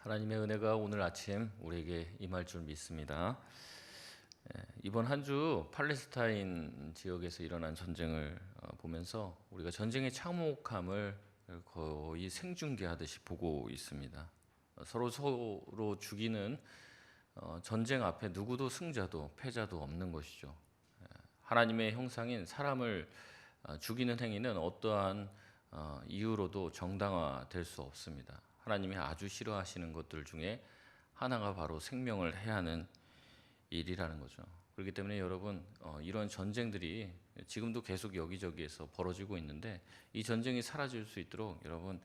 하나님의 은혜가 오늘 아침 우리에게 임할 줄 믿습니다. 이번 한 주 팔레스타인 지역에서 일어난 전쟁을 보면서 우리가 전쟁의 참혹함을 거의 생중계하듯이 보고 있습니다. 서로 죽이는 전쟁 앞에 누구도 승자도 패자도 없는 것이죠. 하나님의 형상인 사람을 죽이는 행위는 어떠한 이유로도 정당화될 수 없습니다. 하나님이 아주 싫어하시는 것들 중에 하나가 바로 생명을 해하는 일이라는 거죠. 그렇기 때문에 여러분, 이런 전쟁들이 지금도 계속 여기저기에서 벌어지고 있는데 이 전쟁이 사라질 수 있도록 여러분,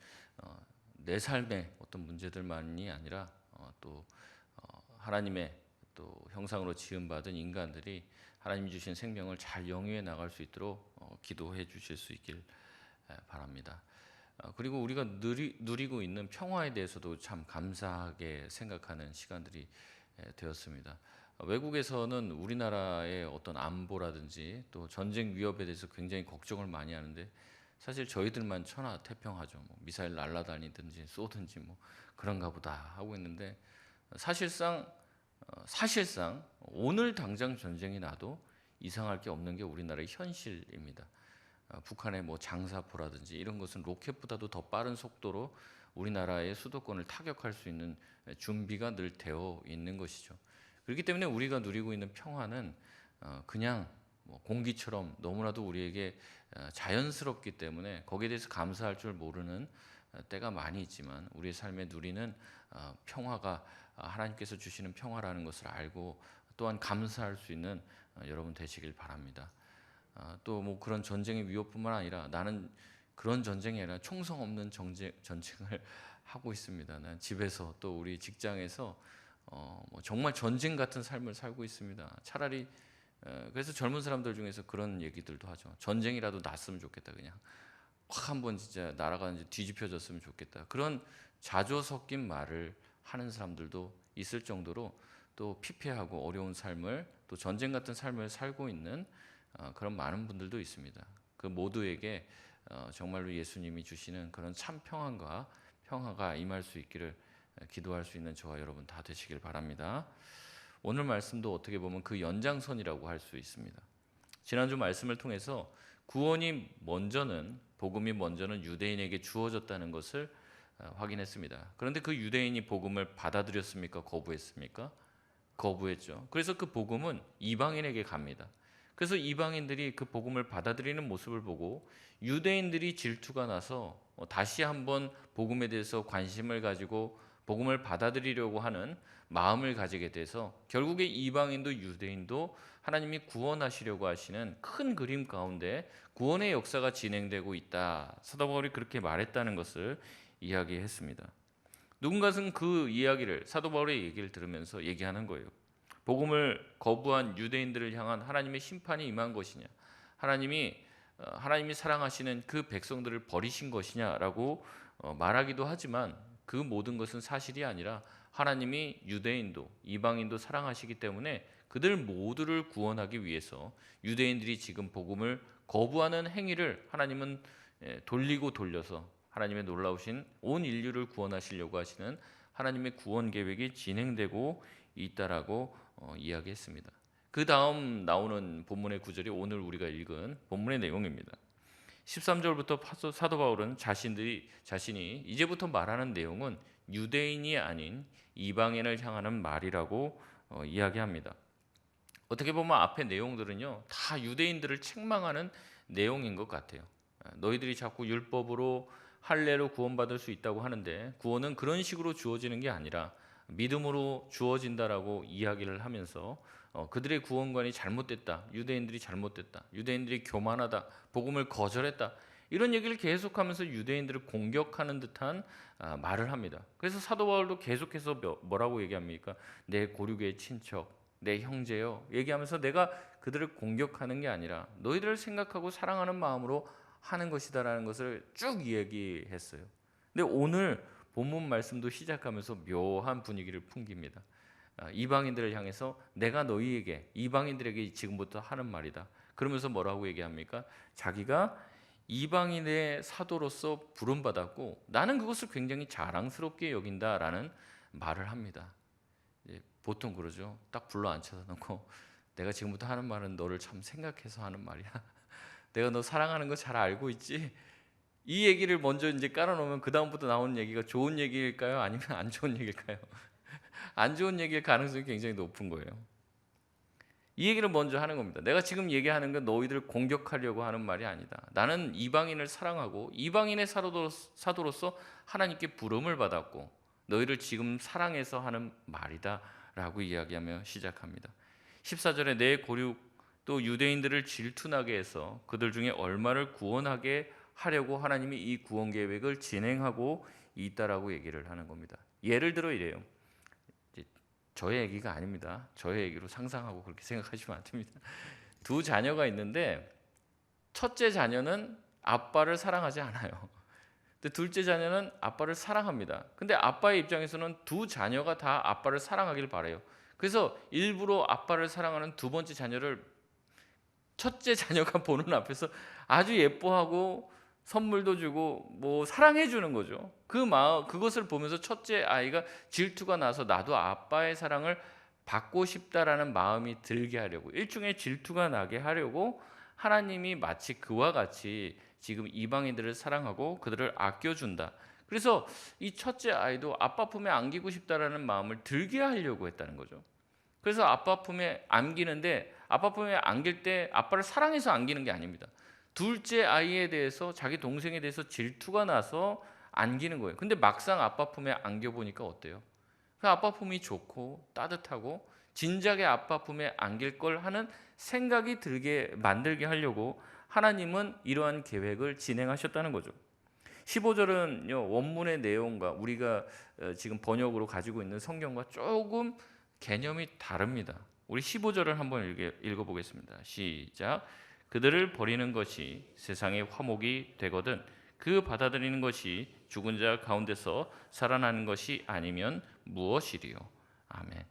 내 삶의 어떤 문제들만이 아니라 또 하나님의 또 형상으로 지음받은 인간들이 하나님이 주신 생명을 잘 영위해 나갈 수 있도록 기도해 주실 수 있길 바랍니다. 그리고 우리가 누리고 있는 평화에 대해서도 참 감사하게 생각하는 시간들이 되었습니다. 외국에서는 우리나라의 어떤 안보라든지 또 전쟁 위협에 대해서 굉장히 걱정을 많이 하는데 사실 저희들만 천하태평하죠. 뭐 미사일 날아다니든지 쏘든지 뭐 그런가 보다 하고 있는데 사실상 오늘 당장 전쟁이 나도 이상할 게 없는 게 우리나라의 현실입니다. 북한의 뭐 장사포라든지 이런 것은 로켓보다도 더 빠른 속도로 우리나라의 수도권을 타격할 수 있는 준비가 늘 되어 있는 것이죠. 그렇기 때문에 우리가 누리고 있는 평화는 그냥 뭐 공기처럼 너무나도 우리에게 자연스럽기 때문에 거기에 대해서 감사할 줄 모르는 때가 많이 있지만 우리의 삶에 누리는 평화가 하나님께서 주시는 평화라는 것을 알고 또한 감사할 수 있는 여러분 되시길 바랍니다. 또 뭐 그런 전쟁의 위협뿐만 아니라 나는 그런 전쟁이 아니라 총성 없는 전쟁을 하고 있습니다. 난 집에서 또 우리 직장에서 뭐 정말 전쟁 같은 삶을 살고 있습니다. 차라리 그래서 젊은 사람들 중에서 그런 얘기들도 하죠. 전쟁이라도 났으면 좋겠다. 그냥 확 한번 진짜 나라가 이제 뒤집혀졌으면 좋겠다. 그런 자조 섞인 말을 하는 사람들도 있을 정도로 또 피폐하고 어려운 삶을 또 전쟁 같은 삶을 살고 있는 그런 많은 분들도 있습니다. 그 모두에게 정말로 예수님이 주시는 그런 참 평화가 임할 수 있기를 기도할 수 있는 저와 여러분 다 되시길 바랍니다. 오늘 말씀도 어떻게 보면 그 연장선이라고 할 수 있습니다. 지난주 말씀을 통해서 복음이 먼저는 유대인에게 주어졌다는 것을 확인했습니다. 그런데 그 유대인이 복음을 받아들였습니까? 거부했습니까? 거부했죠. 그래서 그 복음은 이방인에게 갑니다. 그래서 이방인들이 그 복음을 받아들이는 모습을 보고 유대인들이 질투가 나서 다시 한번 복음에 대해서 관심을 가지고 복음을 받아들이려고 하는 마음을 가지게 돼서 결국에 이방인도 유대인도 하나님이 구원하시려고 하시는 큰 그림 가운데 구원의 역사가 진행되고 있다. 사도 바울이 그렇게 말했다는 것을 이야기했습니다. 누군가는 그 이야기를 사도 바울의 얘기를 들으면서 얘기하는 거예요. 복음을 거부한 유대인들을 향한 하나님의 심판이 임한 것이냐, 하나님이 사랑하시는 그 백성들을 버리신 것이냐라고 말하기도 하지만 그 모든 것은 사실이 아니라 하나님이 유대인도 이방인도 사랑하시기 때문에 그들 모두를 구원하기 위해서 유대인들이 지금 복음을 거부하는 행위를 하나님은 돌리고 돌려서 하나님의 놀라우신 온 인류를 구원하시려고 하시는 하나님의 구원 계획이 진행되고 있다라고 이야기했습니다. 그 다음 나오는 본문의 구절이 오늘 우리가 읽은 본문의 내용입니다. 13절부터 사도 바울은 자신이 이제부터 말하는 내용은 유대인이 아닌 이방인을 향하는 말이라고 이야기합니다. 어떻게 보면 앞의 내용들은요 다 유대인들을 책망하는 내용인 것 같아요. 너희들이 자꾸 율법으로 할례로 구원받을 수 있다고 하는데 구원은 그런 식으로 주어지는 게 아니라 믿음으로 주어진다라고 이야기를 하면서 그들의 구원관이 잘못됐다. 유대인들이 잘못됐다. 유대인들이 교만하다. 복음을 거절했다. 이런 얘기를 계속하면서 유대인들을 공격하는 듯한 말을 합니다. 그래서 사도 바울도 계속해서 뭐라고 얘기합니까? 내 고륙의 친척, 내 형제요. 얘기하면서 내가 그들을 공격하는 게 아니라 너희들을 생각하고 사랑하는 마음으로 하는 것이다라는 것을 쭉 얘기했어요. 근데 오늘 본문 말씀도 시작하면서 묘한 분위기를 풍깁니다. 이방인들을 향해서 내가 너희에게 이방인들에게 지금부터 하는 말이다. 그러면서 뭐라고 얘기합니까? 자기가 이방인의 사도로서 부름받았고 나는 그것을 굉장히 자랑스럽게 여긴다라는 말을 합니다. 보통 그러죠. 딱 불러 앉혀서 놓고 내가 지금부터 하는 말은 너를 참 생각해서 하는 말이야. 내가 너 사랑하는 거 잘 알고 있지? 이 얘기를 먼저 이제 깔아놓으면 그 다음부터 나오는 얘기가 좋은 얘기일까요? 아니면 안 좋은 얘기일까요? 안 좋은 얘기일 가능성이 굉장히 높은 거예요. 이 얘기를 먼저 하는 겁니다. 내가 지금 얘기하는 건 너희들을 공격하려고 하는 말이 아니다. 나는 이방인을 사랑하고 이방인의 사도로서 하나님께 부름을 받았고 너희를 지금 사랑해서 하는 말이다 라고 이야기하며 시작합니다. 14절에 내 고륙 또 유대인들을 질투나게 해서 그들 중에 얼마를 구원하게 하려고 하나님이 이 구원 계획을 진행하고 있다라고 얘기를 하는 겁니다. 예를 들어 이래요. 저의 얘기가 아닙니다. 저의 얘기로 상상하고 그렇게 생각하시면 안 됩니다. 두 자녀가 있는데 첫째 자녀는 아빠를 사랑하지 않아요. 근데 둘째 자녀는 아빠를 사랑합니다. 근데 아빠의 입장에서는 두 자녀가 다 아빠를 사랑하길 바래요. 그래서 일부러 아빠를 사랑하는 두 번째 자녀를 첫째 자녀가 보는 앞에서 아주 예뻐하고 선물도 주고 뭐 사랑해 주는 거죠. 그것을 보면서 첫째 아이가 질투가 나서 나도 아빠의 사랑을 받고 싶다라는 마음이 들게 하려고, 일종의 질투가 나게 하려고 하나님이 마치 그와 같이 지금 이방인들을 사랑하고 그들을 아껴준다. 그래서 이 첫째 아이도 아빠 품에 안기고 싶다라는 마음을 들게 하려고 했다는 거죠. 그래서 아빠 품에 안기는데 아빠 품에 안길 때 아빠를 사랑해서 안기는 게 아닙니다. 둘째 아이에 대해서, 자기 동생에 대해서 질투가 나서 안기는 거예요. 근데 막상 아빠 품에 안겨보니까 어때요? 그 아빠 품이 좋고 따뜻하고 진작에 아빠 품에 안길 걸 하는 생각이 들게 만들게 하려고 하나님은 이러한 계획을 진행하셨다는 거죠. 15절은요, 원문의 내용과 우리가 지금 번역으로 가지고 있는 성경과 조금 개념이 다릅니다. 우리 15절을 한번 읽어보겠습니다. 시작. 그들을 버리는 것이 세상의 화목이 되거든 그 받아들이는 것이 죽은 자 가운데서 살아나는 것이 아니면 무엇이리요? 아멘.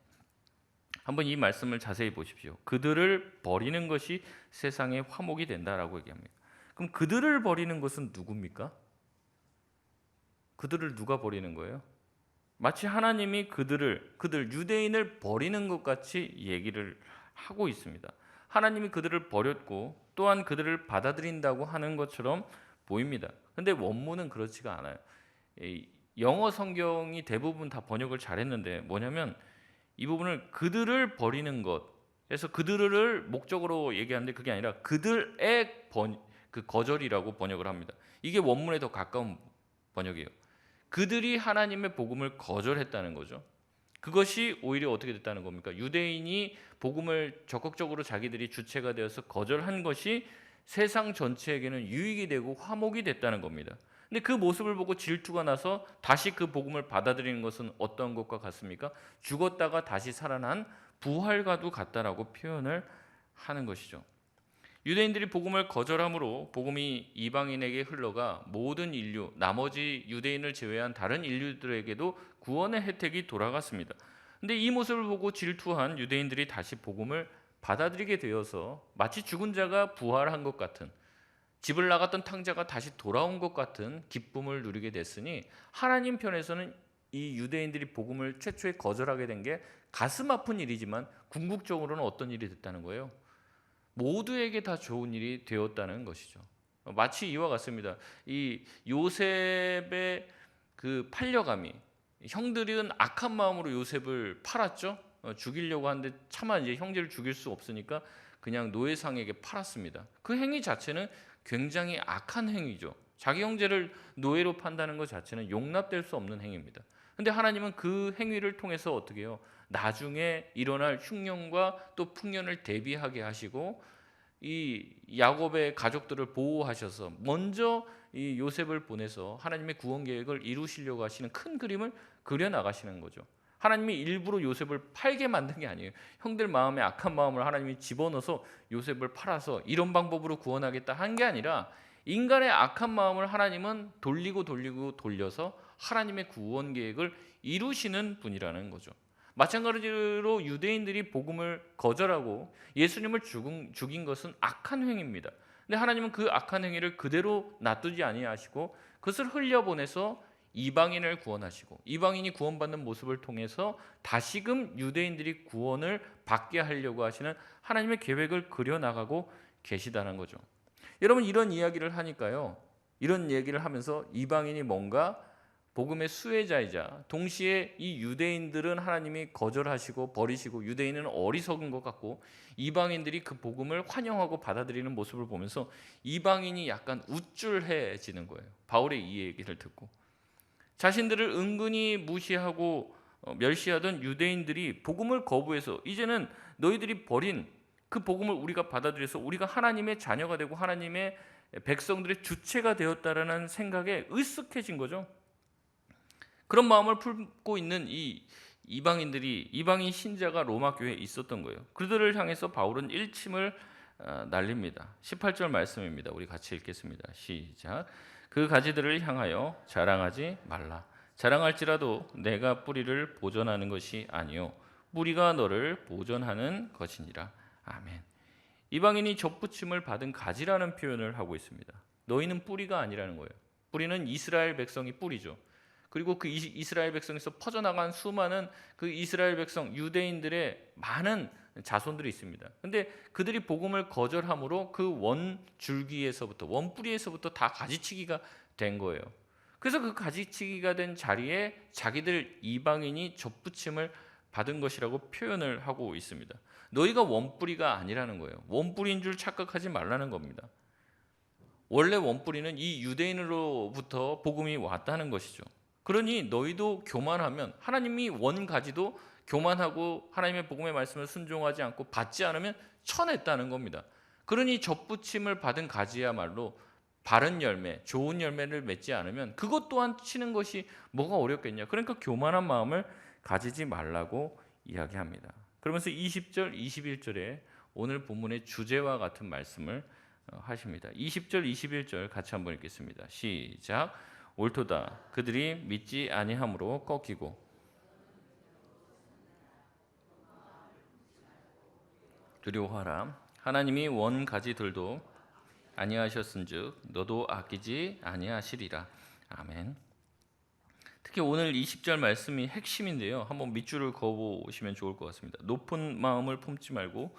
한번 이 말씀을 자세히 보십시오. 그들을 버리는 것이 세상의 화목이 된다라고 얘기합니다. 그럼 그들을 버리는 것은 누굽니까? 그들을 누가 버리는 거예요? 마치 하나님이 그들 유대인을 버리는 것 같이 얘기를 하고 있습니다. 하나님이 그들을 버렸고 또한 그들을 받아들인다고 하는 것처럼 보입니다. 그런데 원문은 그렇지가 않아요. 영어 성경이 대부분 다 번역을 잘했는데 뭐냐면 이 부분을 그들을 버리는 것에서 그들을 목적으로 얘기하는데 그게 아니라 그들의 그 거절이라고 번역을 합니다. 이게 원문에 더 가까운 번역이에요. 그들이 하나님의 복음을 거절했다는 거죠. 그것이 오히려 어떻게 됐다는 겁니까? 유대인이 복음을 적극적으로 자기들이 주체가 되어서 거절한 것이 세상 전체에게는 유익이 되고 화목이 됐다는 겁니다. 근데 그 모습을 보고 질투가 나서 다시 그 복음을 받아들이는 것은 어떤 것과 같습니까? 죽었다가 다시 살아난 부활과도 같다라고 표현을 하는 것이죠. 유대인들이 복음을 거절함으로 복음이 이방인에게 흘러가 모든 인류, 나머지 유대인을 제외한 다른 인류들에게도 구원의 혜택이 돌아갔습니다. 근데 이 모습을 보고 질투한 유대인들이 다시 복음을 받아들이게 되어서 마치 죽은 자가 부활한 것 같은, 집을 나갔던 탕자가 다시 돌아온 것 같은 기쁨을 누리게 됐으니 하나님 편에서는 이 유대인들이 복음을 최초에 거절하게 된 게 가슴 아픈 일이지만 궁극적으로는 어떤 일이 됐다는 거예요? 모두에게 다 좋은 일이 되었다는 것이죠. 마치 이와 같습니다. 이 요셉의 그 팔려감이, 형들은 악한 마음으로 요셉을 팔았죠. 죽이려고 하는데 차마 이제 형제를 죽일 수 없으니까 그냥 노예상에게 팔았습니다. 그 행위 자체는 굉장히 악한 행위죠. 자기 형제를 노예로 판다는 것 자체는 용납될 수 없는 행위입니다. 근데 하나님은 그 행위를 통해서 어떻게 해요? 나중에 일어날 흉년과 또 풍년을 대비하게 하시고 이 야곱의 가족들을 보호하셔서 먼저 이 요셉을 보내서 하나님의 구원 계획을 이루시려고 하시는 큰 그림을 그려 나가시는 거죠. 하나님이 일부러 요셉을 팔게 만든 게 아니에요. 형들 마음에 악한 마음을 하나님이 집어넣어서 요셉을 팔아서 이런 방법으로 구원하겠다 한 게 아니라 인간의 악한 마음을 하나님은 돌리고 돌려서 하나님의 구원 계획을 이루시는 분이라는 거죠. 마찬가지로 유대인들이 복음을 거절하고 예수님을 죽인 것은 악한 행위입니다. 근데 하나님은 그 악한 행위를 그대로 놔두지 아니하시고 그것을 흘려보내서 이방인을 구원하시고 이방인이 구원받는 모습을 통해서 다시금 유대인들이 구원을 받게 하려고 하시는 하나님의 계획을 그려나가고 계시다는 거죠. 여러분, 이런 이야기를 하니까요, 이런 얘기를 하면서 이방인이 뭔가 복음의 수혜자이자 동시에 이 유대인들은 하나님이 거절하시고 버리시고 유대인은 어리석은 것 같고 이방인들이 그 복음을 환영하고 받아들이는 모습을 보면서 이방인이 약간 우쭐해지는 거예요. 바울의 이 얘기를 듣고 자신들을 은근히 무시하고 멸시하던 유대인들이 복음을 거부해서 이제는 너희들이 버린 그 복음을 우리가 받아들여서 우리가 하나님의 자녀가 되고 하나님의 백성들의 주체가 되었다라는 생각에 으쓱해진 거죠. 그런 마음을 품고 있는 이 이방인 신자가 로마 교회에 있었던 거예요. 그들을 향해서 바울은 일침을 날립니다. 18절 말씀입니다. 우리 같이 읽겠습니다. 시작. 그 가지들을 향하여 자랑하지 말라. 자랑할지라도 내가 뿌리를 보존하는 것이 아니요 뿌리가 너를 보존하는 것이니라. 아멘. 이방인이 접붙임을 받은 가지라는 표현을 하고 있습니다. 너희는 뿌리가 아니라는 거예요. 뿌리는 이스라엘 백성이 뿌리죠. 그리고 그 이스라엘 백성에서 퍼져나간 수많은 그 이스라엘 백성 유대인들의 많은 자손들이 있습니다. 근데 그들이 복음을 거절함으로 그 원줄기에서부터 원뿌리에서부터 다 가지치기가 된 거예요. 그래서 그 가지치기가 된 자리에 자기들 이방인이 접붙임을 받은 것이라고 표현을 하고 있습니다. 너희가 원뿌리가 아니라는 거예요. 원뿌리인 줄 착각하지 말라는 겁니다. 원래 원뿌리는 이 유대인으로부터 복음이 왔다는 것이죠. 그러니 너희도 교만하면 하나님이 원가지도 교만하고 하나님의 복음의 말씀을 순종하지 않고 받지 않으면 쳐냈다는 겁니다. 그러니 접붙임을 받은 가지야말로 바른 열매, 좋은 열매를 맺지 않으면 그것 또한 치는 것이 뭐가 어렵겠냐. 그러니까 교만한 마음을 가지지 말라고 이야기합니다. 그러면서 20절, 21절에 오늘 본문의 주제와 같은 말씀을 하십니다. 20절, 21절 같이 한번 읽겠습니다. 시작. 옳도다. 그들이 믿지 아니함으로 꺾이고 두려워하라. 하나님이 원 가지들도 아니하셨은즉 너도 아끼지 아니하시리라. 아멘. 특히 오늘 20절 말씀이 핵심인데요. 한번 밑줄을 그어보시면 좋을 것 같습니다. 높은 마음을 품지 말고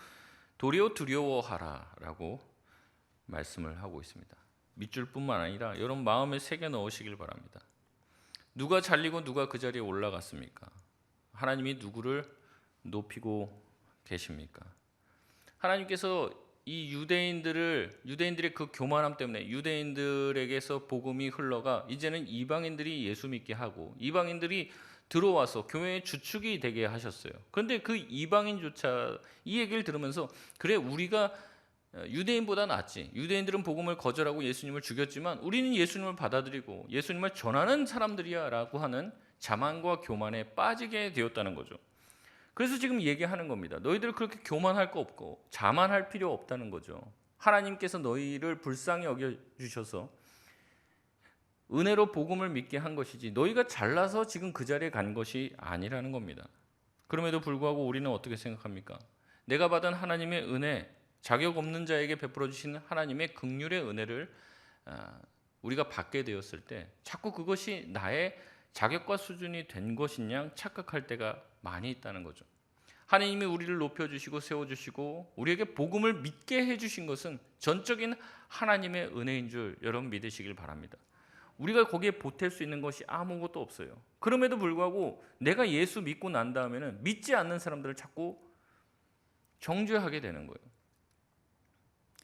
도리어 두려워하라라고 말씀을 하고 있습니다. 밑줄뿐만 아니라 여러분 마음에 새겨 넣으시길 바랍니다. 누가 잘리고 누가 그 자리에 올라갔습니까? 하나님이 누구를 높이고 계십니까? 하나님께서 이 유대인들의 그 교만함 때문에 유대인들에게서 복음이 흘러가 이제는 이방인들이 예수 믿게 하고 이방인들이 들어와서 교회의 주축이 되게 하셨어요. 그런데 그 이방인조차 이 얘기를 들으면서 그래 우리가 유대인보다 낫지. 유대인들은 복음을 거절하고 예수님을 죽였지만 우리는 예수님을 받아들이고 예수님을 전하는 사람들이야 라고 하는 자만과 교만에 빠지게 되었다는 거죠. 그래서 지금 얘기하는 겁니다. 너희들 그렇게 교만할 거 없고 자만할 필요 없다는 거죠. 하나님께서 너희를 불쌍히 여겨주셔서 은혜로 복음을 믿게 한 것이지 너희가 잘나서 지금 그 자리에 간 것이 아니라는 겁니다. 그럼에도 불구하고 우리는 어떻게 생각합니까? 내가 받은 하나님의 은혜, 자격 없는 자에게 베풀어 주시는 하나님의 긍휼의 은혜를 우리가 받게 되었을 때 자꾸 그것이 나의 자격과 수준이 된 것인 양 착각할 때가 많이 있다는 거죠. 하나님이 우리를 높여주시고 세워주시고 우리에게 복음을 믿게 해주신 것은 전적인 하나님의 은혜인 줄 여러분 믿으시길 바랍니다. 우리가 거기에 보탤 수 있는 것이 아무것도 없어요. 그럼에도 불구하고 내가 예수 믿고 난 다음에는 믿지 않는 사람들을 자꾸 정죄하게 되는 거예요.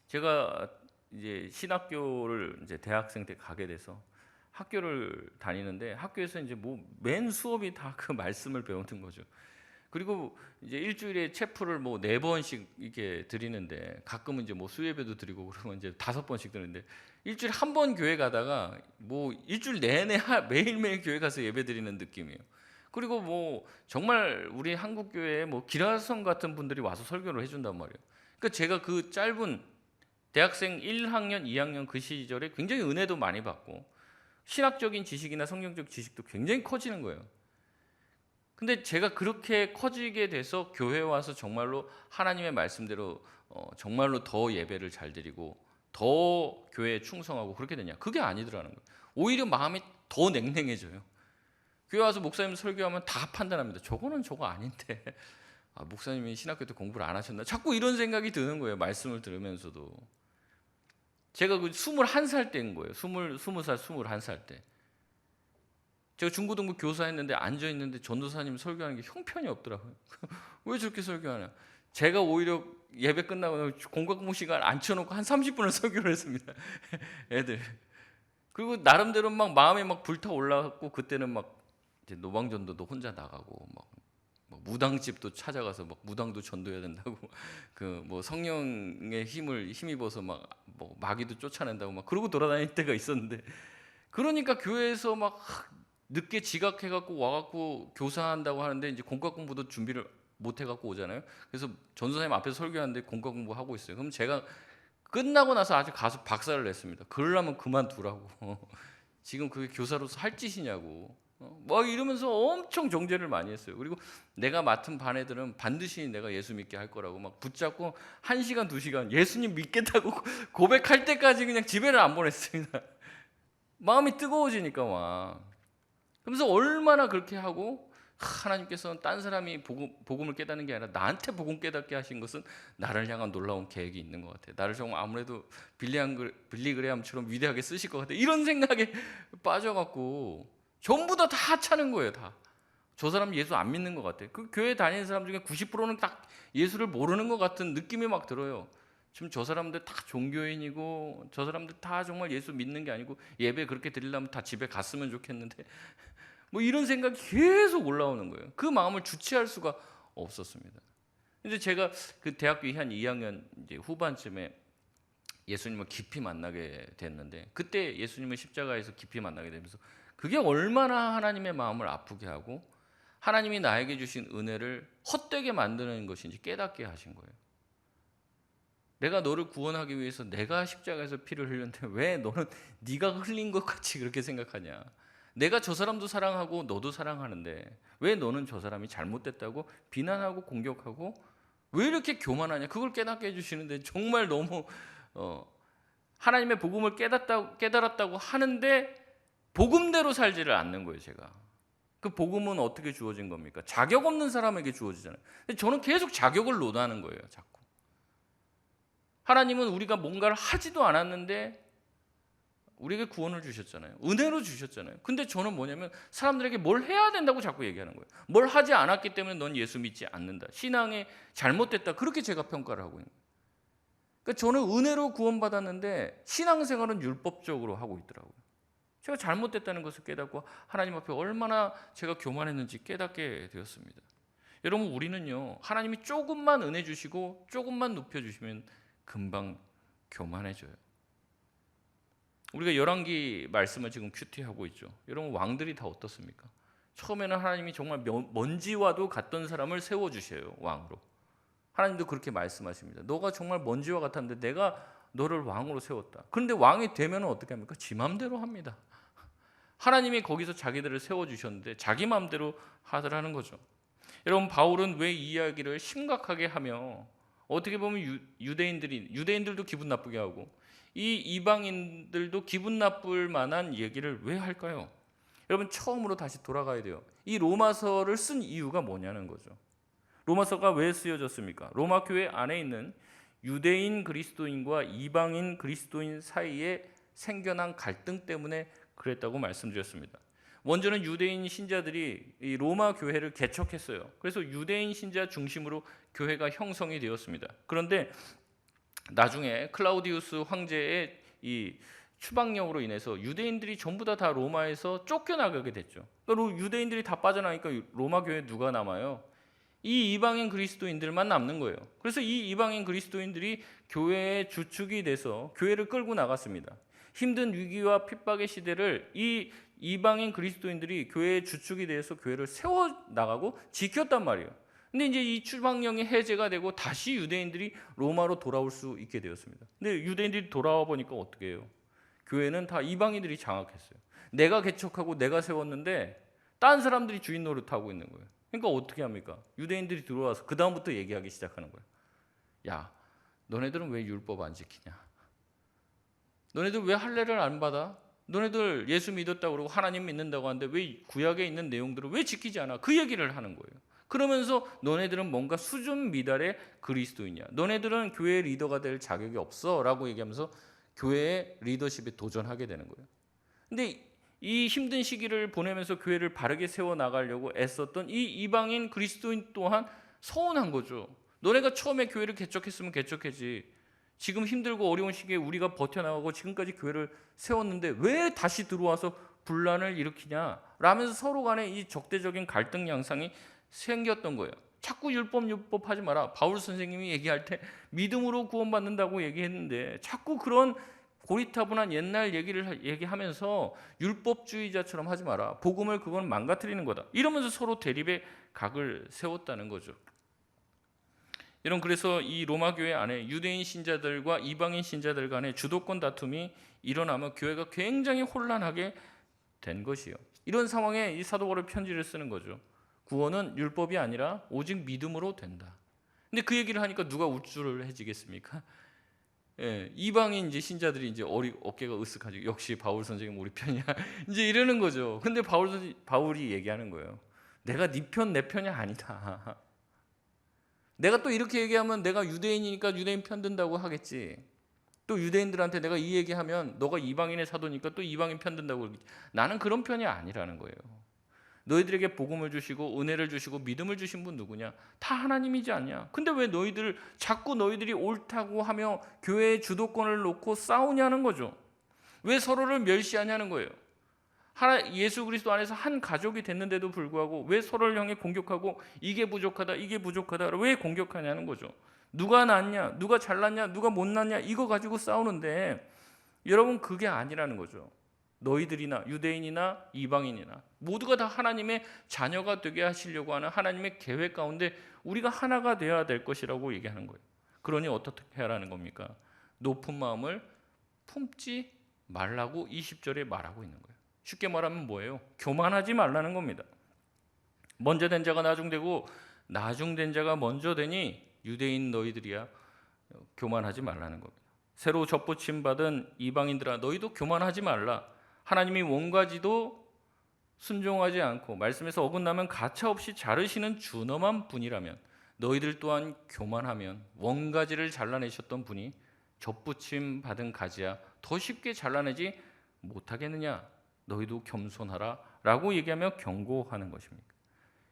제가 이제 신학교를 이제 대학생 때 가게 돼서 학교를 다니는데 학교에서 이제 뭐 맨 수업이 다 그 말씀을 배우는 거죠. 그리고 이제 일주일에 체프를 뭐 4번씩 이렇게 드리는데 가끔은 이제 뭐 수예배도 드리고 그러면 이제 5번씩 드리는데 일주일에 한 번 교회 가다가 뭐 일주일 내내 매일매일 교회 가서 예배 드리는 느낌이에요. 그리고 뭐 정말 우리 한국 교회에 뭐 기라성 같은 분들이 와서 설교를 해준단 말이에요. 그러니까 제가 그 짧은 대학생 1학년, 2학년 그 시절에 굉장히 은혜도 많이 받고 신학적인 지식이나 성경적 지식도 굉장히 커지는 거예요. 근데 제가 그렇게 커지게 돼서 교회에 와서 정말로 하나님의 말씀대로 정말로 더 예배를 잘 드리고 더 교회에 충성하고 그렇게 되냐? 그게 아니더라는 거예요. 오히려 마음이 더 냉랭해져요. 교회 와서 목사님 설교하면 다 판단합니다. 저거는 저거 아닌데 목사님이 신학교 때 공부를 안 하셨나? 자꾸 이런 생각이 드는 거예요. 말씀을 들으면서도. 제가 그 21살 때인 거예요. 20살, 21살 때. 제가 중고등부 교사했는데 앉아있는데 전도사님 설교하는 게 형편이 없더라고요. 왜 저렇게 설교하냐. 제가 오히려 예배 끝나고 공과 공부 시간 앉혀놓고 한 30분을 설교를 했습니다. 애들. 그리고 나름대로 막 마음에 막 불타 올라갔고, 그때는 막 이제 노방전도도 혼자 나가고 막 무당집도 찾아가서 막 무당도 전도해야 된다고 그 뭐 성령의 힘을 힘입어서 막 뭐 마귀도 쫓아낸다고 막 그러고 돌아다닐 때가 있었는데, 그러니까 교회에서 막 늦게 지각해갖고 와갖고 교사한다고 하는데 이제 공과 공부도 준비를 못 해갖고 오잖아요. 그래서 전도사님 앞에서 설교하는데 공과 공부 하고 있어요. 그럼 제가 끝나고 나서 아주 가서 박살을 냈습니다. 그러려면 그만두라고. 지금 그게 교사로서 할 짓이냐고. 막 이러면서 엄청 정죄를 많이 했어요. 그리고 내가 맡은 반 애들은 반드시 내가 예수 믿게 할 거라고 막 붙잡고 1시간 2시간 예수님 믿겠다고 고백할 때까지 그냥 집에를 안 보냈습니다. 마음이 뜨거워지니까 막. 그러면서 얼마나 그렇게 하고, 하나님께서는 딴 사람이 복음을 깨닫는 게 아니라 나한테 복음 깨닫게 하신 것은 나를 향한 놀라운 계획이 있는 것 같아요. 나를 정말 아무래도 빌리 그레함처럼 위대하게 쓰실 것 같아요. 이런 생각에 빠져갖고 전부 다 차는 거예요. 다. 저 사람 예수 안 믿는 것 같아요. 그 교회 다니는 사람 중에 90%는 딱 예수를 모르는 것 같은 느낌이 막 들어요. 지금 저 사람들 다 종교인이고 저 사람들 다 정말 예수 믿는 게 아니고 예배 그렇게 드리려면 다 집에 갔으면 좋겠는데 뭐 이런 생각이 계속 올라오는 거예요. 그 마음을 주체할 수가 없었습니다. 근데 제가 그 대학교 한 2학년 이제 후반쯤에 예수님을 깊이 만나게 됐는데, 그때 예수님을 십자가에서 깊이 만나게 되면서 그게 얼마나 하나님의 마음을 아프게 하고 하나님이 나에게 주신 은혜를 헛되게 만드는 것인지 깨닫게 하신 거예요. 내가 너를 구원하기 위해서 내가 십자가에서 피를 흘렸는데 왜 너는 네가 흘린 것 같이 그렇게 생각하냐. 내가 저 사람도 사랑하고 너도 사랑하는데 왜 너는 저 사람이 잘못됐다고 비난하고 공격하고 왜 이렇게 교만하냐. 그걸 깨닫게 해주시는데 정말 너무 하나님의 복음을 깨달았다고 하는데 복음대로 살지를 않는 거예요. 제가 그 복음은 어떻게 주어진 겁니까? 자격 없는 사람에게 주어지잖아요. 근데 저는 계속 자격을 논하는 거예요. 자꾸 하나님은 우리가 뭔가를 하지도 않았는데 우리에게 구원을 주셨잖아요. 은혜로 주셨잖아요. 근데 저는 뭐냐면 사람들에게 뭘 해야 된다고 자꾸 얘기하는 거예요. 뭘 하지 않았기 때문에 넌 예수 믿지 않는다. 신앙이 잘못됐다. 그렇게 제가 평가를 하고 있는 거예요. 그러니까 저는 은혜로 구원받았는데 신앙생활은 율법적으로 하고 있더라고요. 제가 잘못됐다는 것을 깨닫고 하나님 앞에 얼마나 제가 교만했는지 깨닫게 되었습니다. 여러분, 우리는요, 하나님이 조금만 은혜 주시고 조금만 높여주시면 금방 교만해져요. 우리가 열왕기 말씀을 지금 큐티하고 있죠. 여러분, 왕들이 다 어떻습니까? 처음에는 하나님이 정말 먼지와도 같던 사람을 세워주셔요. 왕으로. 하나님도 그렇게 말씀하십니다. 너가 정말 먼지와 같았는데 내가 너를 왕으로 세웠다. 그런데 왕이 되면 어떻게 합니까? 지 맘대로 합니다. 하나님이 거기서 자기들을 세워주셨는데 자기 맘대로 하더라는 거죠. 여러분, 바울은 왜 이 이야기를 심각하게 하며 어떻게 보면 유대인들도 기분 나쁘게 하고 이 이방인들도 기분 나쁠 만한 얘기를 왜 할까요? 여러분, 처음으로 다시 돌아가야 돼요. 이 로마서를 쓴 이유가 뭐냐는 거죠. 로마서가 왜 쓰여졌습니까? 로마 교회 안에 있는 유대인 그리스도인과 이방인 그리스도인 사이에 생겨난 갈등 때문에 그랬다고 말씀드렸습니다. 먼저는 유대인 신자들이 이 로마 교회를 개척했어요. 그래서 유대인 신자 중심으로 교회가 형성이 되었습니다. 그런데 나중에 클라우디우스 황제의 이 추방령으로 인해서 유대인들이 전부 다 로마에서 쫓겨나가게 됐죠. 그러니까 유대인들이 다 빠져나니까 로마 교회에 누가 남아요? 이 이방인 그리스도인들만 남는 거예요. 그래서 이 이방인 그리스도인들이 교회의 주축이 돼서 교회를 끌고 나갔습니다. 힘든 위기와 핍박의 시대를 이 이방인 그리스도인들이 교회의 주축이 돼서 교회를 세워나가고 지켰단 말이에요. 근데 이제 이 추방령이 해제가 되고 다시 유대인들이 로마로 돌아올 수 있게 되었습니다. 근데 유대인들이 돌아와 보니까 어떻게 해요? 교회는 다 이방인들이 장악했어요. 내가 개척하고 내가 세웠는데 딴 사람들이 주인 노릇하고 있는 거예요. 그러니까 어떻게 합니까? 유대인들이 들어와서 그 다음부터 얘기하기 시작하는 거예요. 야, 너네들은 왜 율법 안 지키냐? 너네들 왜 할례를 안 받아? 너네들 예수 믿었다고 그러고 하나님 믿는다고 하는데 왜 구약에 있는 내용들을 왜 지키지 않아? 그 얘기를 하는 거예요. 그러면서 너네들은 뭔가 수준 미달의 그리스도이냐? 너네들은 교회 리더가 될 자격이 없어 라고 얘기하면서 교회의 리더십에 도전하게 되는 거예요. 근데 이 힘든 시기를 보내면서 교회를 바르게 세워나가려고 애썼던 이 이방인 그리스도인 또한 서운한 거죠. 너네가 처음에 교회를 개척했으면 개척했지. 지금 힘들고 어려운 시기에 우리가 버텨나가고 지금까지 교회를 세웠는데 왜 다시 들어와서 분란을 일으키냐 라면서 서로 간에 이 적대적인 갈등 양상이 생겼던 거예요. 자꾸 율법 하지 마라. 바울 선생님이 얘기할 때 믿음으로 구원받는다고 얘기했는데 자꾸 그런 고리타분한 옛날 얘기를 얘기하면서 율법주의자처럼 하지 마라. 복음을 그건 망가뜨리는 거다. 이러면서 서로 대립의 각을 세웠다는 거죠. 여러분, 그래서 이 로마 교회 안에 유대인 신자들과 이방인 신자들 간의 주도권 다툼이 일어나면 교회가 굉장히 혼란하게 된 것이요. 이런 상황에 이 사도 바울이 편지를 쓰는 거죠. 구원은 율법이 아니라 오직 믿음으로 된다. 근데 그 얘기를 하니까 누가 우쭐을 해지겠습니까? 예, 이방인 이제 신자들이 이제 어깨가 으쓱하지. 역시 바울 선생님 우리 편이야. 이제 이러는 거죠. 근데 바울이 얘기하는 거예요. 내가 네 편 내 편이 아니다. 내가 또 이렇게 얘기하면 내가 유대인이니까 유대인 편 든다고 하겠지. 또 유대인들한테 내가 이 얘기하면 너가 이방인의 사도니까 또 이방인 편 든다고 그러겠지. 나는 그런 편이 아니라는 거예요. 너희들에게 복음을 주시고 은혜를 주시고 믿음을 주신 분 누구냐? 다 하나님이지 않냐? 근데 왜 자꾸 너희들이 옳다고 하며 교회의 주도권을 놓고 싸우냐는 거죠. 왜 서로를 멸시하냐는 거예요. 예수 그리스도 안에서 한 가족이 됐는데도 불구하고 왜 서로를 향해 공격하고 이게 부족하다 왜 공격하냐는 거죠. 누가 낫냐, 누가 잘났냐, 누가 못났냐 이거 가지고 싸우는데 여러분 그게 아니라는 거죠. 너희들이나 유대인이나 이방인이나 모두가 다 하나님의 자녀가 되게 하시려고 하는 하나님의 계획 가운데 우리가 하나가 되어야 될 것이라고 얘기하는 거예요. 그러니 어떻게 하라는 겁니까? 높은 마음을 품지 말라고 20절에 말하고 있는 거예요. 쉽게 말하면 뭐예요? 교만하지 말라는 겁니다. 먼저 된 자가 나중되고 나중된 자가 먼저 되니 유대인 너희들이야 교만하지 말라는 겁니다. 새로 접붙임 받은 이방인들아 너희도 교만하지 말라. 하나님이 원가지도 순종하지 않고 말씀에서 어긋나면 가차없이 자르시는 준엄한 분이라면 너희들 또한 교만하면 원가지를 잘라내셨던 분이 접붙임 받은 가지야 더 쉽게 잘라내지 못하겠느냐. 너희도 겸손하라 라고 얘기하며 경고하는 것입니다.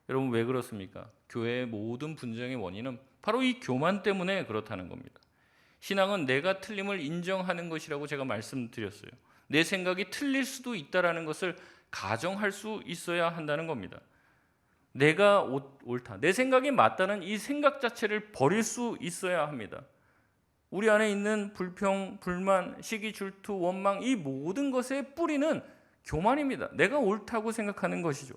여러분 왜 그렇습니까? 교회의 모든 분쟁의 원인은 바로 이 교만 때문에 그렇다는 겁니다. 신앙은 내가 틀림을 인정하는 것이라고 제가 말씀드렸어요. 내 생각이 틀릴 수도 있다는 것을 가정할 수 있어야 한다는 겁니다. 내가 옳다, 내 생각이 맞다는 이 생각 자체를 버릴 수 있어야 합니다. 우리 안에 있는 불평, 불만, 시기, 질투, 원망 이 모든 것의 뿌리는 교만입니다. 내가 옳다고 생각하는 것이죠.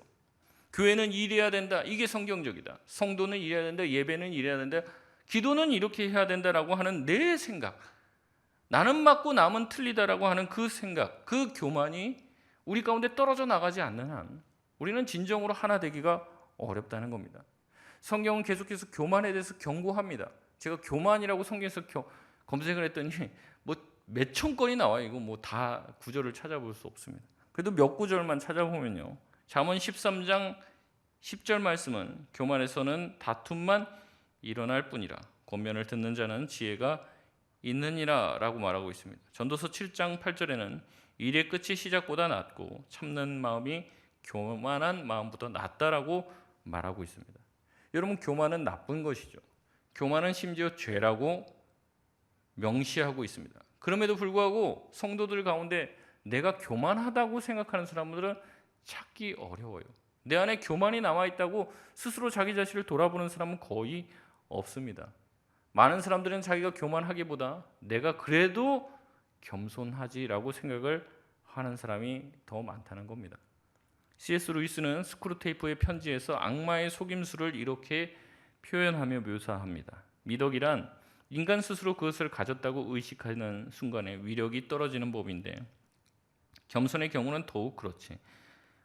교회는 이래야 된다. 이게 성경적이다. 성도는 이래야 된다. 예배는 이래야 된다. 기도는 이렇게 해야 된다라고 하는 내 생각. 나는 맞고 남은 틀리다라고 하는 그 생각, 그 교만이 우리 가운데 떨어져 나가지 않는 한 우리는 진정으로 하나 되기가 어렵다는 겁니다. 성경은 계속해서 교만에 대해서 경고합니다. 제가 교만이라고 성경에서 검색을 했더니 뭐 몇천 건이 나와요. 이거 뭐 다 구절을 찾아볼 수 없습니다. 그래도 몇 구절만 찾아보면요. 잠언 13장 10절 말씀은 교만에서는 다툼만 일어날 뿐이라 권면을 듣는 자는 지혜가 있느니라 라고 말하고 있습니다. 전도서 7장 8절에는 일의 끝이 시작보다 낫고 참는 마음이 교만한 마음보다 낫다라고 말하고 있습니다. 여러분 교만은 나쁜 것이죠. 교만은 심지어 죄라고 명시하고 있습니다. 그럼에도 불구하고 성도들 가운데 내가 교만하다고 생각하는 사람들은 찾기 어려워요. 내 안에 교만이 남아있다고 스스로 자기 자신을 돌아보는 사람은 거의 없습니다. 많은 사람들은 자기가 교만하기보다 내가 그래도 겸손하지라고 생각을 하는 사람이 더 많다는 겁니다. C.S. 루이스는 스크루테이프의 편지에서 악마의 속임수를 이렇게 표현하며 묘사합니다. 미덕이란 인간 스스로 그것을 가졌다고 의식하는 순간에 위력이 떨어지는 법인데 겸손의 경우는 더욱 그렇지.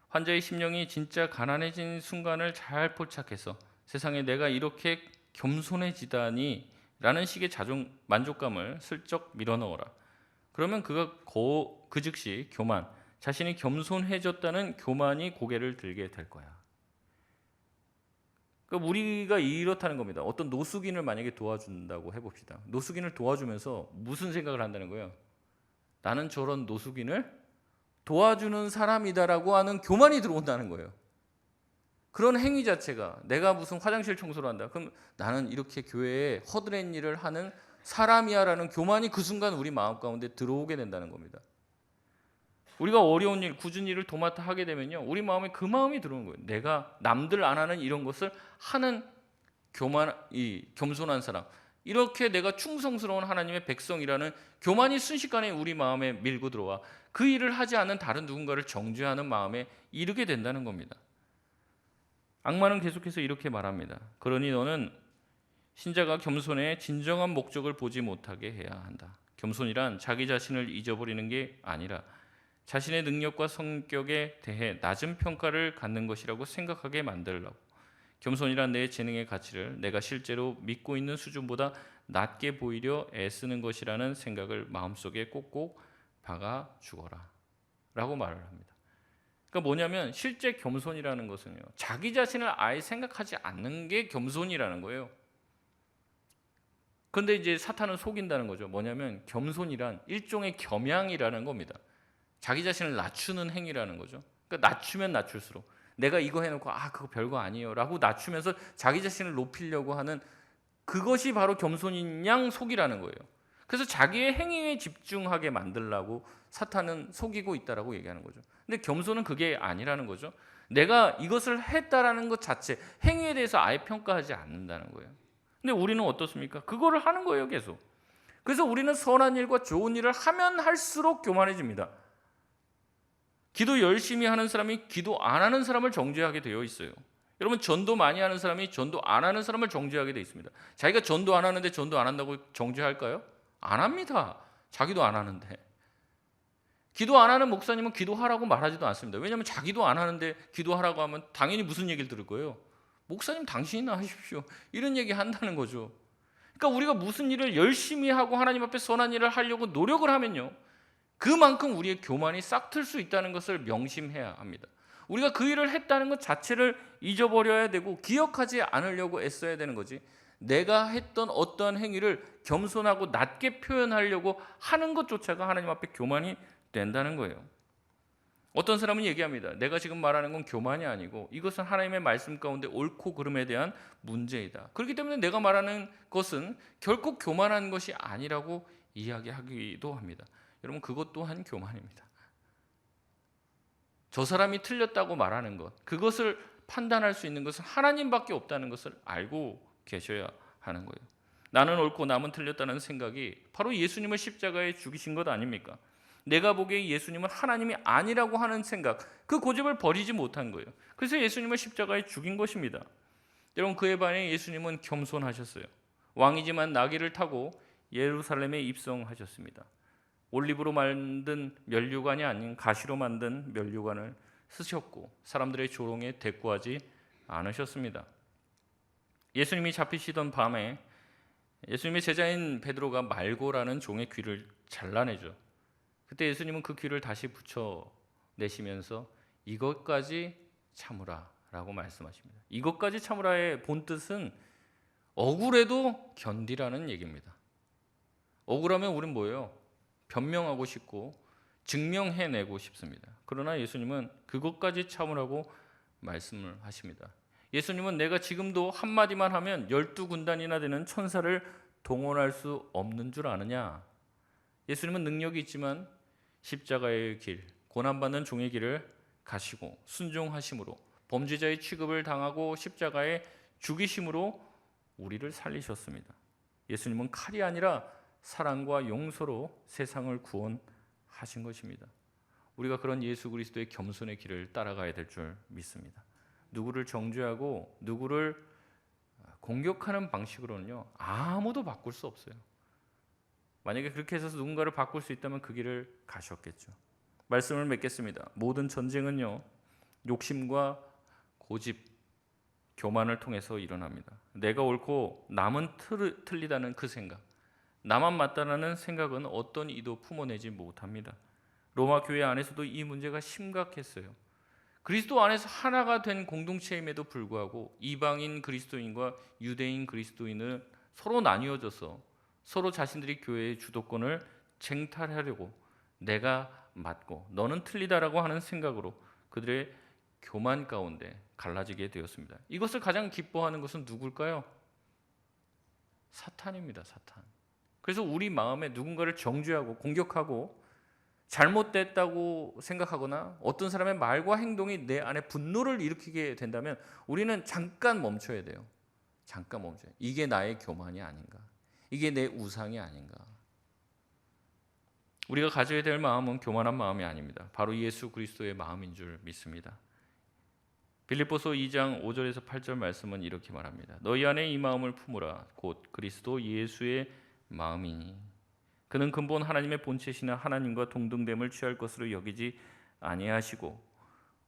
환자의 심령이 진짜 가난해진 순간을 잘 포착해서 세상에 내가 이렇게 겸손해지다니 라는 식의 만족감을 슬쩍 밀어넣어라. 그러면 그가 그 즉시 교만, 자신이 겸손해졌다는 교만이 고개를 들게 될 거야. 그러니까 우리가 이렇다는 겁니다. 어떤 노숙인을 만약에 도와준다고 해봅시다. 노숙인을 도와주면서 무슨 생각을 한다는 거예요? 나는 저런 노숙인을 도와주는 사람이다라고 하는 교만이 들어온다는 거예요. 그런 행위 자체가 내가 무슨 화장실 청소를 한다. 그럼 나는 이렇게 교회에 허드렛 일을 하는 사람이야라는 교만이 그 순간 우리 마음 가운데 들어오게 된다는 겁니다. 우리가 어려운 일, 굳은 일을 도맡아 하게 되면요, 우리 마음에 그 마음이 들어오는 거예요. 내가 남들 안 하는 이런 것을 하는 겸손한 사람, 이렇게 내가 충성스러운 하나님의 백성이라는 교만이 순식간에 우리 마음에 밀고 들어와 그 일을 하지 않는 다른 누군가를 정죄하는 마음에 이르게 된다는 겁니다. 악마는 계속해서 이렇게 말합니다. 그러니 너는 신자가 겸손의 진정한 목적을 보지 못하게 해야 한다. 겸손이란 자기 자신을 잊어버리는 게 아니라 자신의 능력과 성격에 대해 낮은 평가를 갖는 것이라고 생각하게 만들라고. 겸손이란 내 재능의 가치를 내가 실제로 믿고 있는 수준보다 낮게 보이려 애쓰는 것이라는 생각을 마음속에 꼭꼭 박아 주거라 라고 말을 합니다. 그러니까 뭐냐면 실제 겸손이라는 것은요, 자기 자신을 아예 생각하지 않는 게 겸손이라는 거예요. 그런데 이제 사탄은 속인다는 거죠. 뭐냐면 겸손이란 일종의 겸양이라는 겁니다. 자기 자신을 낮추는 행위라는 거죠. 그러니까 낮추면 낮출수록 내가 이거 해놓고 그거 별거 아니에요 라고 낮추면서 자기 자신을 높이려고 하는 그것이 바로 겸손인 양 속이라는 거예요. 그래서 자기의 행위에 집중하게 만들려고 사탄은 속이고 있다라고 얘기하는 거죠. 근데 겸손은 그게 아니라는 거죠. 내가 이것을 했다라는 것 자체, 행위에 대해서 아예 평가하지 않는다는 거예요. 근데 우리는 어떻습니까? 그거를 하는 거예요, 계속. 그래서 우리는 선한 일과 좋은 일을 하면 할수록 교만해집니다. 기도 열심히 하는 사람이 기도 안 하는 사람을 정죄하게 되어 있어요. 여러분, 전도 많이 하는 사람이 전도 안 하는 사람을 정죄하게 되어 있습니다. 자기가 전도 안 하는데 전도 안 한다고 정죄할까요? 안 합니다. 자기도 안 하는데. 기도 안 하는 목사님은 기도하라고 말하지도 않습니다. 왜냐하면 자기도 안 하는데 기도하라고 하면 당연히 무슨 얘기를 들을 거예요? 목사님 당신이나 하십시오. 이런 얘기 한다는 거죠. 그러니까 우리가 무슨 일을 열심히 하고 하나님 앞에 선한 일을 하려고 노력을 하면요, 그만큼 우리의 교만이 싹틀 수 있다는 것을 명심해야 합니다. 우리가 그 일을 했다는 것 자체를 잊어버려야 되고 기억하지 않으려고 애써야 되는 거지, 내가 했던 어떠한 행위를 겸손하고 낮게 표현하려고 하는 것조차가 하나님 앞에 교만이 된다는 거예요. 어떤 사람은 얘기합니다. 내가 지금 말하는 건 교만이 아니고 이것은 하나님의 말씀 가운데 옳고 그름에 대한 문제이다. 그렇기 때문에 내가 말하는 것은 결코 교만한 것이 아니라고 이야기하기도 합니다. 여러분, 그것 또한 교만입니다. 저 사람이 틀렸다고 말하는 것, 그것을 판단할 수 있는 것은 하나님밖에 없다는 것을 알고 계셔야 하는 거예요. 나는 옳고 남은 틀렸다는 생각이 바로 예수님을 십자가에 죽이신 것 아닙니까? 내가 보기에 예수님은 하나님이 아니라고 하는 생각, 그 고집을 버리지 못한 거예요. 그래서 예수님을 십자가에 죽인 것입니다. 여러분, 그에 반해 예수님은 겸손하셨어요. 왕이지만 나귀를 타고 예루살렘에 입성하셨습니다. 올리브로 만든 면류관이 아닌 가시로 만든 면류관을 쓰셨고 사람들의 조롱에 대꾸하지 않으셨습니다. 예수님이 잡히시던 밤에 예수님의 제자인 베드로가 말고라는 종의 귀를 잘라내죠. 그때 예수님은 그 귀를 다시 붙여내시면서 이것까지 참으라 라고 말씀하십니다. 이것까지 참으라의 본뜻은 억울해도 견디라는 얘기입니다. 억울하면 우리는 뭐예요? 변명하고 싶고 증명해내고 싶습니다. 그러나 예수님은 그것까지 참으라고 말씀을 하십니다. 예수님은 내가 지금도 한마디만 하면 12군단이나 되는 천사를 동원할 수 없는 줄 아느냐? 예수님은 능력이 있지만 십자가의 길, 고난받는 종의 길을 가시고 순종하심으로 범죄자의 취급을 당하고 십자가에 죽이심으로 우리를 살리셨습니다. 예수님은 칼이 아니라 사랑과 용서로 세상을 구원하신 것입니다. 우리가 그런 예수 그리스도의 겸손의 길을 따라가야 될 줄 믿습니다. 누구를 정죄하고 누구를 공격하는 방식으로는요, 아무도 바꿀 수 없어요. 만약에 그렇게 해서 누군가를 바꿀 수 있다면 그 길을 가셨겠죠. 말씀을 맺겠습니다. 모든 전쟁은요, 욕심과 고집, 교만을 통해서 일어납니다. 내가 옳고 남은 틀리다는 그 생각, 나만 맞다라는 생각은 어떤 이도 품어내지 못합니다. 로마 교회 안에서도 이 문제가 심각했어요. 그리스도 안에서 하나가 된 공동체임에도 불구하고 이방인 그리스도인과 유대인 그리스도인은 서로 나뉘어져서 서로 자신들이 교회의 주도권을 쟁탈하려고 내가 맞고 너는 틀리다라고 하는 생각으로 그들의 교만 가운데 갈라지게 되었습니다. 이것을 가장 기뻐하는 것은 누굴까요? 사탄입니다. 사탄. 그래서 우리 마음에 누군가를 정죄하고 공격하고 잘못됐다고 생각하거나 어떤 사람의 말과 행동이 내 안에 분노를 일으키게 된다면 우리는 잠깐 멈춰야 돼요. 잠깐 멈춰요. 이게 나의 교만이 아닌가? 이게 내 우상이 아닌가? 우리가 가져야 될 마음은 교만한 마음이 아닙니다. 바로 예수 그리스도의 마음인 줄 믿습니다. 빌립보서 2장 5절에서 8절 말씀은 이렇게 말합니다. 너희 안에 이 마음을 품으라. 곧 그리스도 예수의 마음이니 그는 근본 하나님의 본체시나 하나님과 동등됨을 취할 것으로 여기지 아니하시고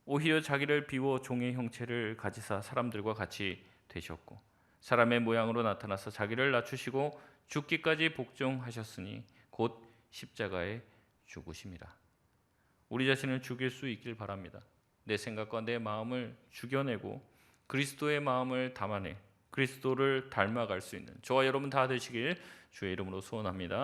오히려 자기를 비워 종의 형체를 가지사 사람들과 같이 되셨고 사람의 모양으로 나타나서 자기를 낮추시고 죽기까지 복종하셨으니 곧 십자가에 죽으심이라. 우리 자신을 죽일 수 있길 바랍니다. 내 생각과 내 마음을 죽여내고 그리스도의 마음을 담아내 그리스도를 닮아갈 수 있는 저와 여러분 다 되시길 주의 이름으로 소원합니다.